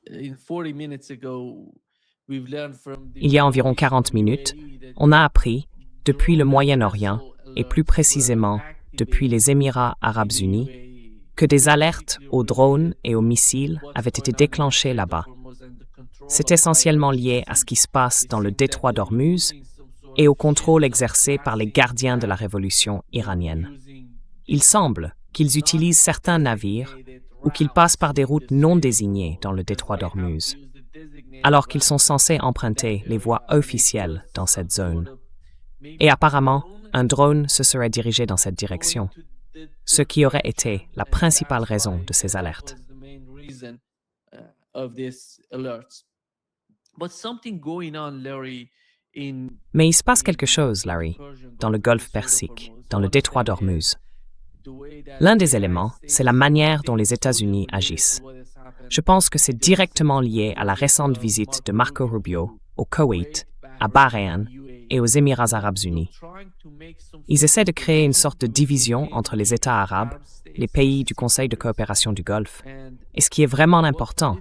Il y a environ 40 minutes, on a appris, depuis le Moyen-Orient, et plus précisément depuis les Émirats arabes unis, que des alertes aux drones et aux missiles avaient été déclenchées là-bas. C'est essentiellement lié à ce qui se passe dans le détroit d'Ormuz et au contrôle exercé par les gardiens de la révolution iranienne. Il semble qu'ils utilisent certains navires ou qu'ils passent par des routes non désignées dans le détroit d'Ormuz, alors qu'ils sont censés emprunter les voies officielles dans cette zone. Et apparemment, un drone se serait dirigé dans cette direction, ce qui aurait été la principale raison de ces alertes. Mais il se passe quelque chose, Larry, dans le golfe Persique, dans le détroit d'Ormuz. L'un des éléments, c'est la manière dont les États-Unis agissent. Je pense que c'est directement lié à la récente visite de Marco Rubio au Koweït, à Bahreïn et aux Émirats arabes unis. Ils essaient de créer une sorte de division entre les États arabes, les pays du Conseil de coopération du Golfe. Et ce qui est vraiment important,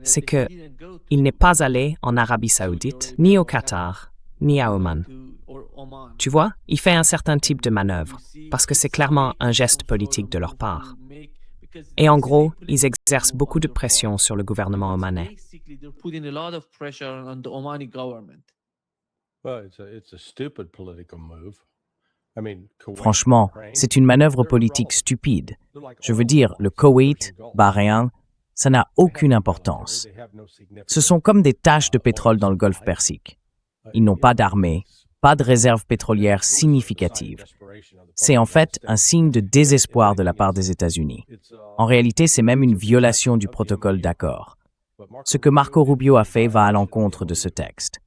c'est qu'il n'est pas allé en Arabie saoudite, ni au Qatar, ni à Oman. Tu vois, il fait un certain type de manœuvre, parce que c'est clairement un geste politique de leur part. Et en gros, ils exercent beaucoup de pression sur le gouvernement omanais. Franchement, c'est une manœuvre politique stupide. Je veux dire, le Koweït, Bahreïn, ça n'a aucune importance. Ce sont comme des taches de pétrole dans le golfe Persique. Ils n'ont pas d'armée, pas de réserve pétrolière significative. C'est en fait un signe de désespoir de la part des États-Unis. En réalité, c'est même une violation du protocole d'accord. Ce que Marco Rubio a fait va à l'encontre de ce texte.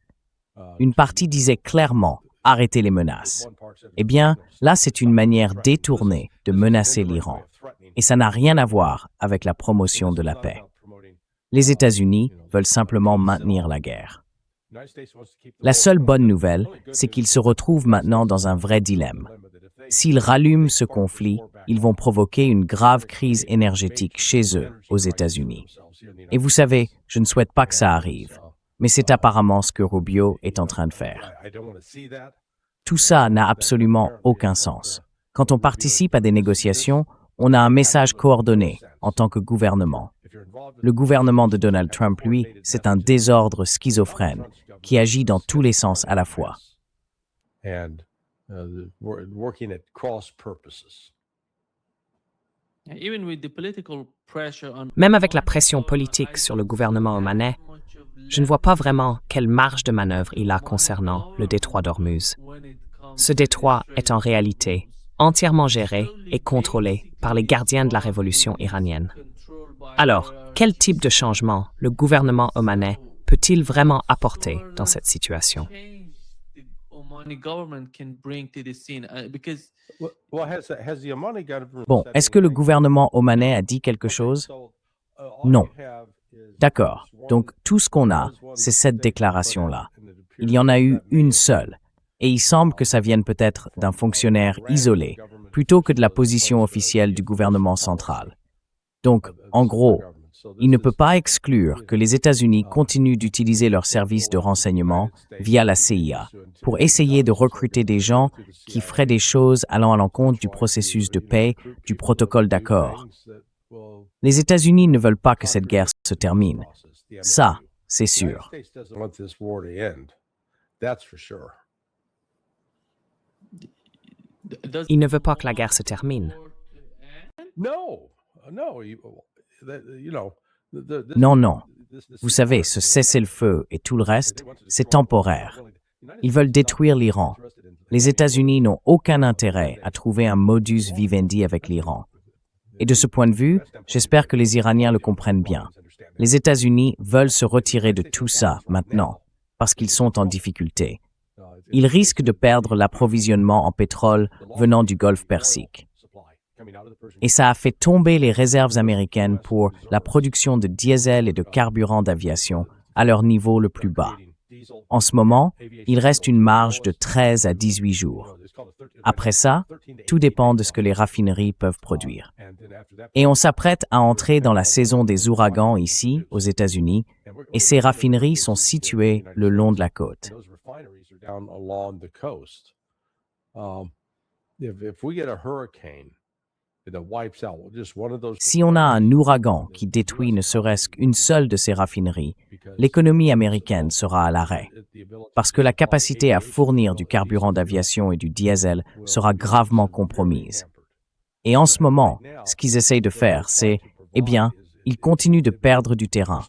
Une partie disait clairement « arrêtez les menaces ». Eh bien, là, c'est une manière détournée de menacer l'Iran. Et ça n'a rien à voir avec la promotion de la paix. Les États-Unis veulent simplement maintenir la guerre. La seule bonne nouvelle, c'est qu'ils se retrouvent maintenant dans un vrai dilemme. S'ils rallument ce conflit, ils vont provoquer une grave crise énergétique chez eux, aux États-Unis. Et vous savez, je ne souhaite pas que ça arrive, mais c'est apparemment ce que Rubio est en train de faire. Tout ça n'a absolument aucun sens. Quand on participe à des négociations, on a un message coordonné en tant que gouvernement. Le gouvernement de Donald Trump, lui, c'est un désordre schizophrène qui agit dans tous les sens à la fois. Même avec la pression politique sur le gouvernement omanais, je ne vois pas vraiment quelle marge de manœuvre il a concernant le détroit d'Ormuz. Ce détroit est en réalité entièrement géré et contrôlé par les gardiens de la révolution iranienne. Alors, quel type de changement le gouvernement omanais peut-il vraiment apporter dans cette situation? Bon, est-ce que le gouvernement omanais a dit quelque chose? Non. D'accord. Donc, tout ce qu'on a, c'est cette déclaration-là. Il y en a eu une seule. Et il semble que ça vienne peut-être d'un fonctionnaire isolé, plutôt que de la position officielle du gouvernement central. Donc, en gros, il ne peut pas exclure que les États-Unis continuent d'utiliser leurs services de renseignement via la CIA pour essayer de recruter des gens qui feraient des choses allant à l'encontre du processus de paix, du protocole d'accord. Les États-Unis ne veulent pas que cette guerre se termine. Ça, c'est sûr. Il ne veut pas que la guerre se termine. Non, non. Vous savez, ce cessez-le-feu et tout le reste, c'est temporaire. Ils veulent détruire l'Iran. Les États-Unis n'ont aucun intérêt à trouver un modus vivendi avec l'Iran. Et de ce point de vue, j'espère que les Iraniens le comprennent bien. Les États-Unis veulent se retirer de tout ça maintenant, parce qu'ils sont en difficulté. Ils risquent de perdre l'approvisionnement en pétrole venant du golfe Persique. Et ça a fait tomber les réserves américaines pour la production de diesel et de carburant d'aviation à leur niveau le plus bas. En ce moment, il reste une marge de 13 à 18 jours. Après ça, tout dépend de ce que les raffineries peuvent produire. Et on s'apprête à entrer dans la saison des ouragans ici, aux États-Unis, et ces raffineries sont situées le long de la côte. Si on a un ouragan qui détruit ne serait-ce qu'une seule de ces raffineries, l'économie américaine sera à l'arrêt, parce que la capacité à fournir du carburant d'aviation et du diesel sera gravement compromise. Et en ce moment, ce qu'ils essayent de faire, c'est, ils continuent de perdre du terrain.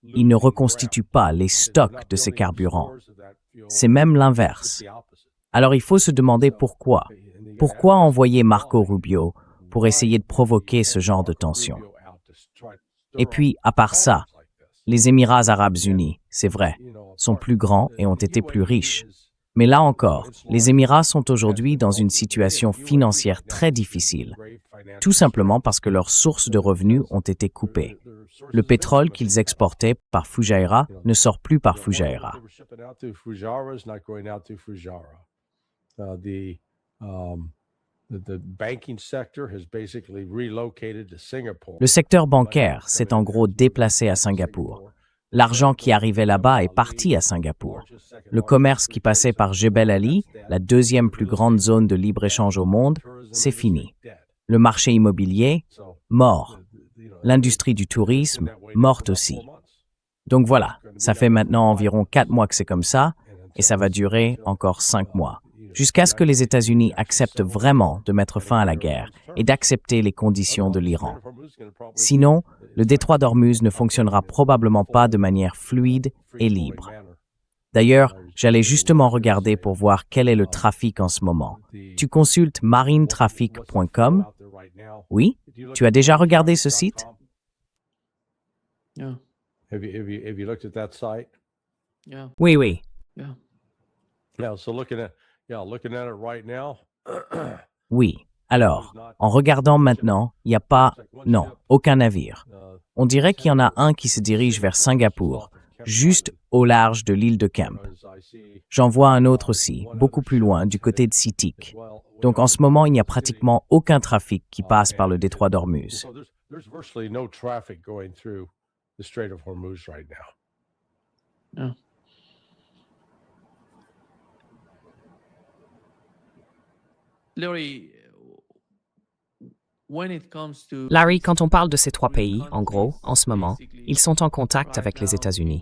Ils ne reconstituent pas les stocks de ces carburants. C'est même l'inverse. Alors il faut se demander pourquoi. Pourquoi envoyer Marco Rubio pour essayer de provoquer ce genre de tension? Et puis, à part ça, les Émirats arabes unis, c'est vrai, sont plus grands et ont été plus riches. Mais là encore, les Émirats sont aujourd'hui dans une situation financière très difficile, tout simplement parce que leurs sources de revenus ont été coupées. Le pétrole qu'ils exportaient par Fujairah ne sort plus par Fujairah. Le secteur bancaire s'est en gros déplacé à Singapour. L'argent qui arrivait là-bas est parti à Singapour. Le commerce qui passait par Jebel Ali, la deuxième plus grande zone de libre-échange au monde, c'est fini. Le marché immobilier, mort. L'industrie du tourisme, morte aussi. Donc voilà, ça fait maintenant environ 4 mois que c'est comme ça, et ça va durer encore 5 mois. Jusqu'à ce que les États-Unis acceptent vraiment de mettre fin à la guerre et d'accepter les conditions de l'Iran. Sinon, le détroit d'Ormuz ne fonctionnera probablement pas de manière fluide et libre. D'ailleurs, j'allais justement regarder pour voir quel est le trafic en ce moment. Tu consultes marinetraffic.com? Oui? Tu as déjà regardé ce site? Oui. Oui. Alors, en regardant maintenant, il n'y a aucun navire. On dirait qu'il y en a un qui se dirige vers Singapour, juste au large de l'île de Kemp. J'en vois un autre aussi, beaucoup plus loin, du côté de Sitik. Donc en ce moment, il n'y a pratiquement aucun trafic qui passe par le détroit d'Ormuz. Larry, quand on parle de ces 3 pays, en gros, en ce moment, ils sont en contact avec les États-Unis.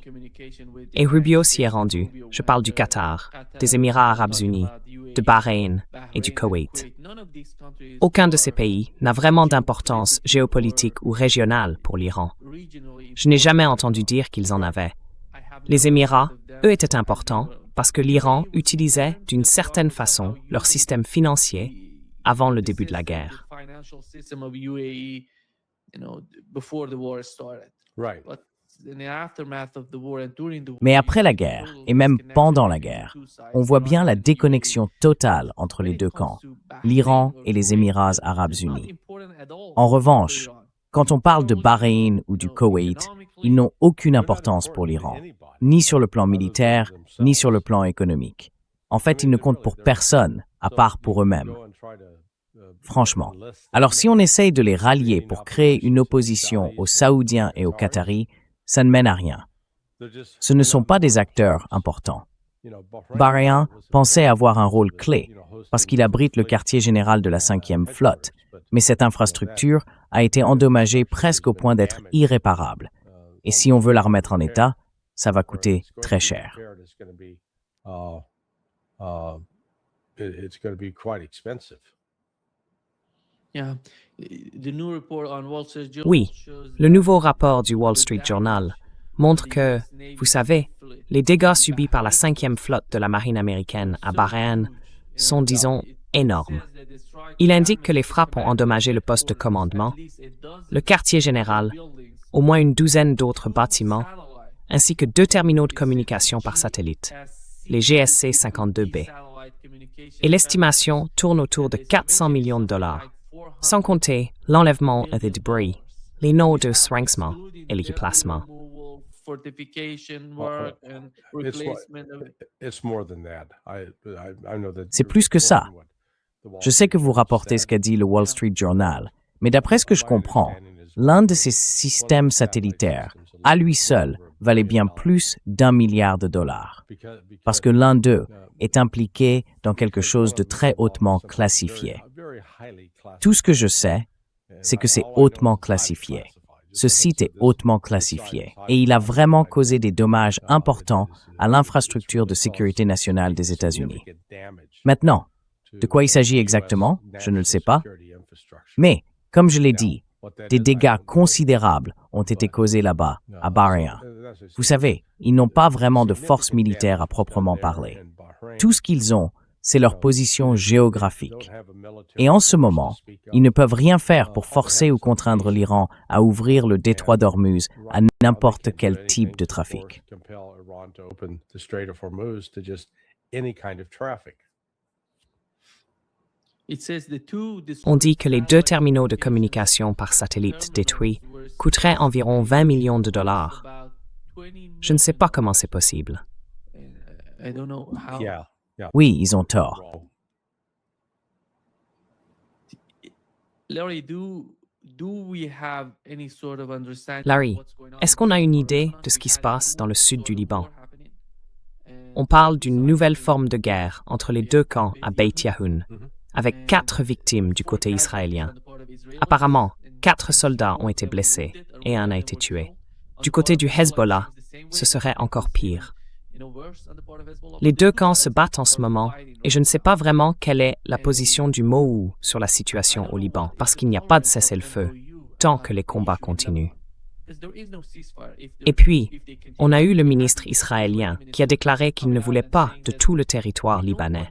Et Rubio s'y est rendu. Je parle du Qatar, des Émirats arabes unis, de Bahreïn et du Koweït. Aucun de ces pays n'a vraiment d'importance géopolitique ou régionale pour l'Iran. Je n'ai jamais entendu dire qu'ils en avaient. Les Émirats, eux, étaient importants parce que l'Iran utilisait d'une certaine façon leur système financier avant le début de la guerre. Mais après la guerre, et même pendant la guerre, on voit bien la déconnexion totale entre les deux camps, l'Iran et les Émirats arabes unis. En revanche, quand on parle de Bahreïn ou du Koweït, ils n'ont aucune importance pour l'Iran, ni sur le plan militaire, ni sur le plan économique. En fait, ils ne comptent pour personne, à part pour eux-mêmes. Franchement. Alors si on essaye de les rallier pour créer une opposition aux Saoudiens et aux Qataris, ça ne mène à rien. Ce ne sont pas des acteurs importants. Bahreïn pensait avoir un rôle clé parce qu'il abrite le quartier général de la 5e flotte, mais cette infrastructure a été endommagée presque au point d'être irréparable. Et si on veut la remettre en état, ça va coûter très cher. Oui, le nouveau rapport du Wall Street Journal montre que, vous savez, les dégâts subis par la 5e flotte de la marine américaine à Bahreïn sont, disons, énormes. Il indique que les frappes ont endommagé le poste de commandement, le quartier général, au moins une douzaine d'autres bâtiments, ainsi que 2 terminaux de communication par satellite, les GSC 52B. Et l'estimation tourne autour de 400 millions de dollars, sans compter l'enlèvement des débris, les nœuds de seringuement et les déplacements. C'est plus que ça. Je sais que vous rapportez ce qu'a dit le Wall Street Journal, mais d'après ce que je comprends, l'un de ces systèmes satellitaires, à lui seul, valait bien plus d'1 milliard de dollars, parce que l'un d'eux est impliqué dans quelque chose de très hautement classifié. Tout ce que je sais, c'est que c'est hautement classifié. Ce site est hautement classifié et il a vraiment causé des dommages importants à l'infrastructure de sécurité nationale des États-Unis. Maintenant, de quoi il s'agit exactement, je ne le sais pas. Mais, comme je l'ai dit, des dégâts considérables ont été causés là-bas, à Bahreïn. Vous savez, ils n'ont pas vraiment de force militaire à proprement parler. Tout ce qu'ils ont, c'est leur position géographique. Et en ce moment, ils ne peuvent rien faire pour forcer ou contraindre l'Iran à ouvrir le détroit d'Ormuz à n'importe quel type de trafic. On dit que les 2 terminaux de communication par satellite détruits coûteraient environ 20 millions de dollars. Je ne sais pas comment c'est possible. Oui, ils ont tort. Larry, est-ce qu'on a une idée de ce qui se passe dans le sud du Liban? On parle d'une nouvelle forme de guerre entre les 2 camps à Beit Yahoun, avec 4 victimes du côté israélien. Apparemment, 4 soldats ont été blessés et 1 a été tué. Du côté du Hezbollah, ce serait encore pire. Les 2 camps se battent en ce moment et je ne sais pas vraiment quelle est la position du MOU sur la situation au Liban parce qu'il n'y a pas de cessez-le-feu tant que les combats continuent. Et puis, on a eu le ministre israélien qui a déclaré qu'il ne voulait pas de tout le territoire libanais.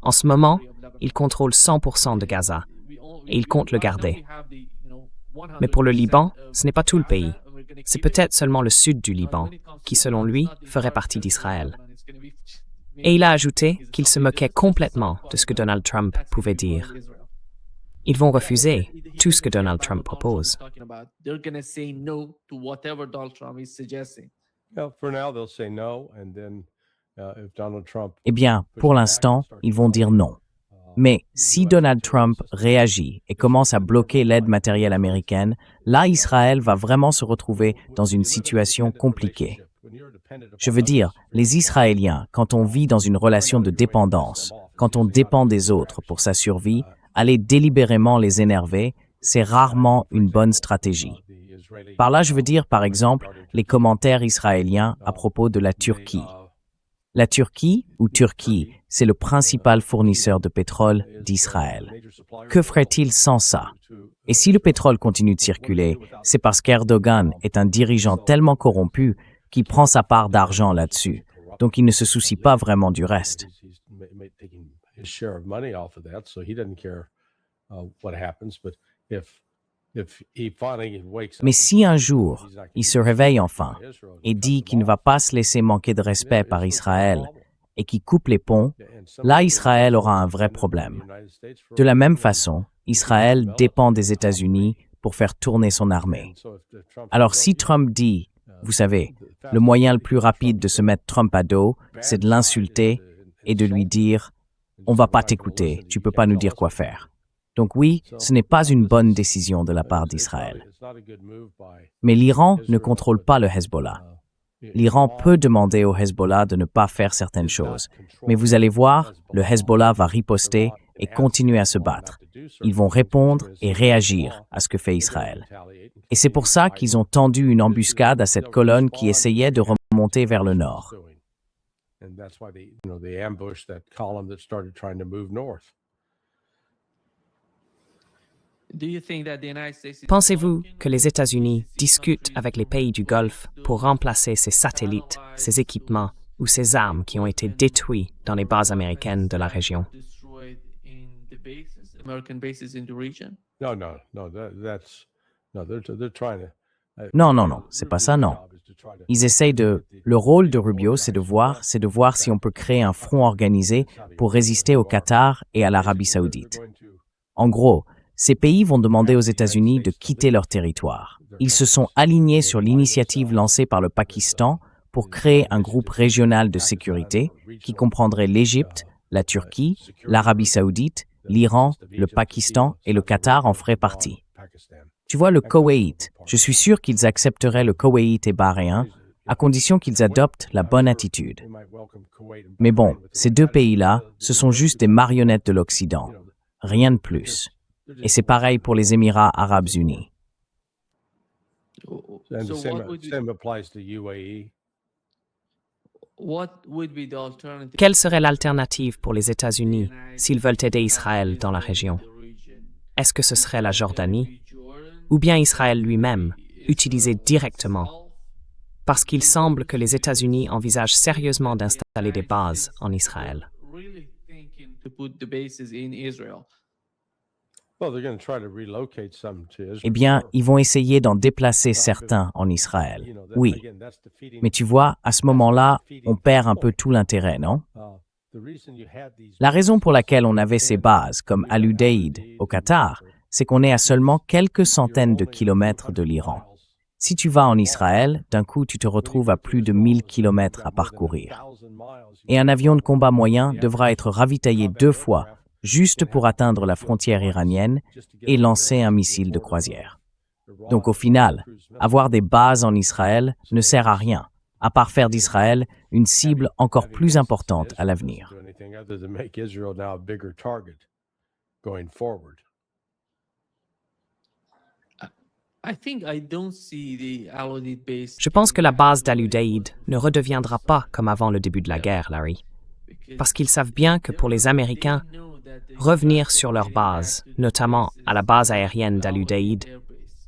En ce moment, il contrôle 100% de Gaza et il compte le garder. Mais pour le Liban, ce n'est pas tout le pays. C'est peut-être seulement le sud du Liban, qui selon lui ferait partie d'Israël. Et il a ajouté qu'il se moquait complètement de ce que Donald Trump pouvait dire. Ils vont refuser tout ce que Donald Trump propose. Eh bien, pour l'instant, ils vont dire non. Mais si Donald Trump réagit et commence à bloquer l'aide matérielle américaine, là, Israël va vraiment se retrouver dans une situation compliquée. Je veux dire, les Israéliens, quand on vit dans une relation de dépendance, quand on dépend des autres pour sa survie, aller délibérément les énerver, c'est rarement une bonne stratégie. Par là, je veux dire, par exemple, les commentaires israéliens à propos de la Turquie. La Turquie, ou Turquie, c'est le principal fournisseur de pétrole d'Israël. Que ferait-il sans ça? Et si le pétrole continue de circuler, c'est parce qu'Erdogan est un dirigeant tellement corrompu qu'il prend sa part d'argent là-dessus. Donc il ne se soucie pas vraiment du reste. Mais si un jour, il se réveille enfin et dit qu'il ne va pas se laisser manquer de respect par Israël et qu'il coupe les ponts, là Israël aura un vrai problème. De la même façon, Israël dépend des États-Unis pour faire tourner son armée. Alors si Trump dit, vous savez, le moyen le plus rapide de se mettre Trump à dos, c'est de l'insulter et de lui dire « on va pas t'écouter, tu peux pas nous dire quoi faire ». Donc oui, ce n'est pas une bonne décision de la part d'Israël. Mais l'Iran ne contrôle pas le Hezbollah. L'Iran peut demander au Hezbollah de ne pas faire certaines choses. Mais vous allez voir, le Hezbollah va riposter et continuer à se battre. Ils vont répondre et réagir à ce que fait Israël. Et c'est pour ça qu'ils ont tendu une embuscade à cette colonne qui essayait de remonter vers le nord. Pensez-vous que les États-Unis discutent avec les pays du Golfe pour remplacer ces satellites, ces équipements ou ces armes qui ont été détruits dans les bases américaines de la région? Non, c'est pas ça, non. Ils essayent de... Le rôle de Rubio, c'est de voir si on peut créer un front organisé pour résister au Qatar et à l'Arabie saoudite. En gros, ces pays vont demander aux États-Unis de quitter leur territoire. Ils se sont alignés sur l'initiative lancée par le Pakistan pour créer un groupe régional de sécurité qui comprendrait l'Égypte, la Turquie, l'Arabie saoudite, l'Iran, le Pakistan et le Qatar en feraient partie. Tu vois, le Koweït, je suis sûr qu'ils accepteraient le Koweït et Bahreïn à condition qu'ils adoptent la bonne attitude. Mais bon, ces deux pays-là, ce sont juste des marionnettes de l'Occident, rien de plus. Et c'est pareil pour les Émirats arabes unis. And the same applies to UAE. Quelle serait l'alternative pour les États-Unis s'ils veulent aider Israël dans la région? Est-ce que ce serait la Jordanie? Ou bien Israël lui-même, utilisé directement? Parce qu'il semble que les États-Unis envisagent sérieusement d'installer des bases en Israël. Well, they're going to try to relocate some to Israel. Eh bien, ils vont essayer d'en déplacer certains en Israël. Oui. Mais tu vois, à ce moment-là, on perd un peu tout l'intérêt, non? La raison pour laquelle on avait ces bases, comme Al-Udeid, au Qatar, c'est qu'on est à seulement quelques centaines de kilomètres de l'Iran. Si tu vas en Israël, d'un coup, tu te retrouves à plus de 1000 kilomètres à parcourir. Et un avion de combat moyen devra être ravitaillé 2 fois, juste pour atteindre la frontière iranienne et lancer un missile de croisière. Donc au final, avoir des bases en Israël ne sert à rien, à part faire d'Israël une cible encore plus importante à l'avenir. Je pense que la base d'Al-Udeid ne redeviendra pas comme avant le début de la guerre, Larry. Parce qu'ils savent bien que pour les Américains, revenir sur leur base, notamment à la base aérienne d'Al-Udeid,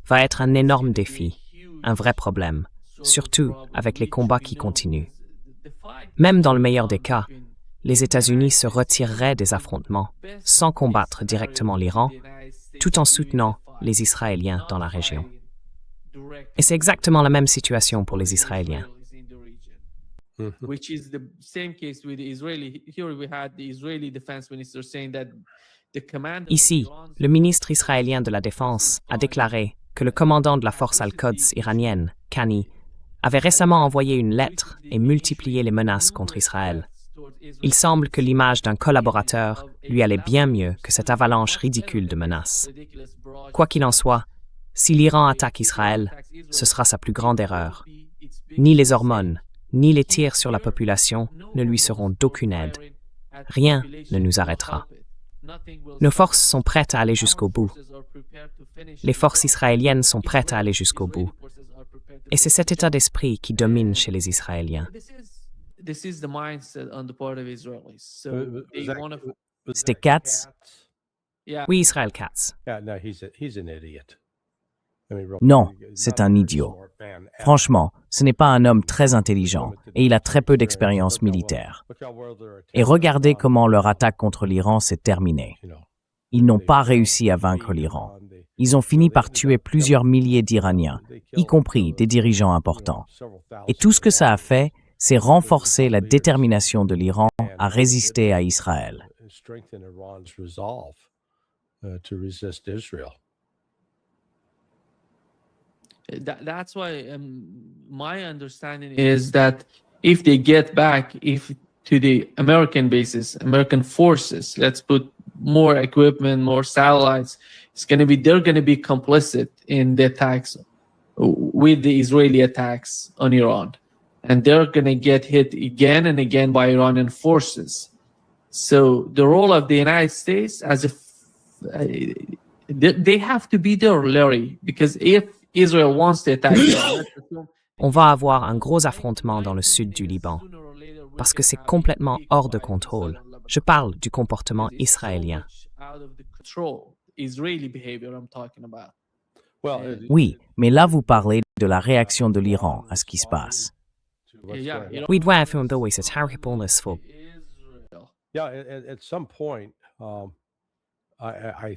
va être un énorme défi, un vrai problème, surtout avec les combats qui continuent. Même dans le meilleur des cas, les États-Unis se retireraient des affrontements sans combattre directement l'Iran, tout en soutenant les Israéliens dans la région. Et c'est exactement la même situation pour les Israéliens. Which is the same case with the Israeli. Here we had the Israeli defense minister saying that the commander. Ici, le ministre israélien de la Défense a déclaré que le commandant de la force Al-Quds iranienne, Kani, avait récemment envoyé une lettre et multiplié les menaces contre Israël. Il semble que l'image d'un collaborateur lui allait bien mieux que cette avalanche ridicule de menaces. Quoi qu'il en soit, si l'Iran attaque Israël, ce sera sa plus grande erreur. Ni les hormones, ni les tirs sur la population ne lui seront d'aucune aide. Rien ne nous arrêtera. Nos forces sont prêtes à aller jusqu'au bout. Les forces israéliennes sont prêtes à aller jusqu'au bout. Et c'est cet état d'esprit qui domine chez les Israéliens. C'était Katz? Oui, Israël Katz. Non, c'est un idiot. Franchement, ce n'est pas un homme très intelligent et il a très peu d'expérience militaire. Et regardez comment leur attaque contre l'Iran s'est terminée. Ils n'ont pas réussi à vaincre l'Iran. Ils ont fini par tuer plusieurs milliers d'Iraniens, y compris des dirigeants importants. Et tout ce que ça a fait, c'est renforcer la détermination de l'Iran à résister à Israël. That's why my understanding is that if they get back to the American bases, American forces, let's put more equipment, more satellites, they're going to be complicit in the attacks with the Israeli attacks on Iran. And they're going to get hit again and again by Iranian forces. So the role of the United States as if they have to be there, Larry, because if Israel wants to attack Iran, On va avoir un gros affrontement dans le sud du Liban, parce que c'est complètement hors de contrôle. Je parle du comportement israélien. Oui, mais là vous parlez de la réaction de l'Iran à ce qui se passe. Oui, dwi film do c'est terrible for.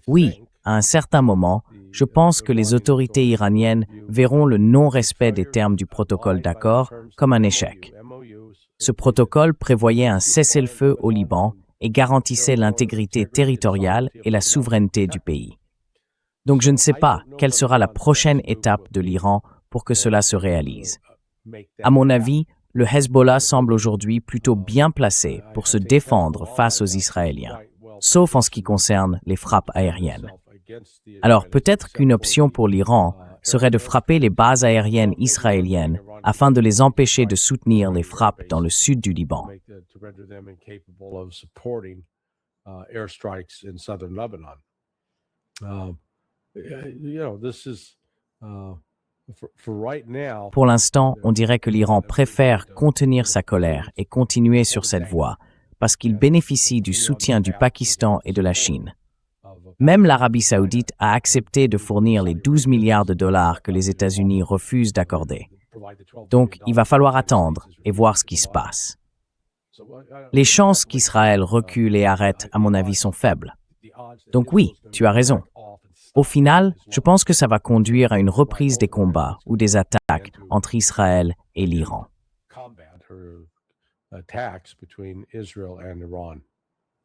Oui, à un certain moment, je pense que les autorités iraniennes verront le non-respect des termes du protocole d'accord comme un échec. Ce protocole prévoyait un cessez-le-feu au Liban et garantissait l'intégrité territoriale et la souveraineté du pays. Donc je ne sais pas quelle sera la prochaine étape de l'Iran pour que cela se réalise. À mon avis, le Hezbollah semble aujourd'hui plutôt bien placé pour se défendre face aux Israéliens, sauf en ce qui concerne les frappes aériennes. Alors peut-être qu'une option pour l'Iran serait de frapper les bases aériennes israéliennes afin de les empêcher de soutenir les frappes dans le sud du Liban. Pour l'instant, on dirait que l'Iran préfère contenir sa colère et continuer sur cette voie, parce qu'il bénéficie du soutien du Pakistan et de la Chine. Même l'Arabie saoudite a accepté de fournir les 12 milliards de dollars que les États-Unis refusent d'accorder. Donc, il va falloir attendre et voir ce qui se passe. Les chances qu'Israël recule et arrête, à mon avis, sont faibles. Donc oui, tu as raison. Au final, je pense que ça va conduire à une reprise des combats ou des attaques entre Israël et l'Iran.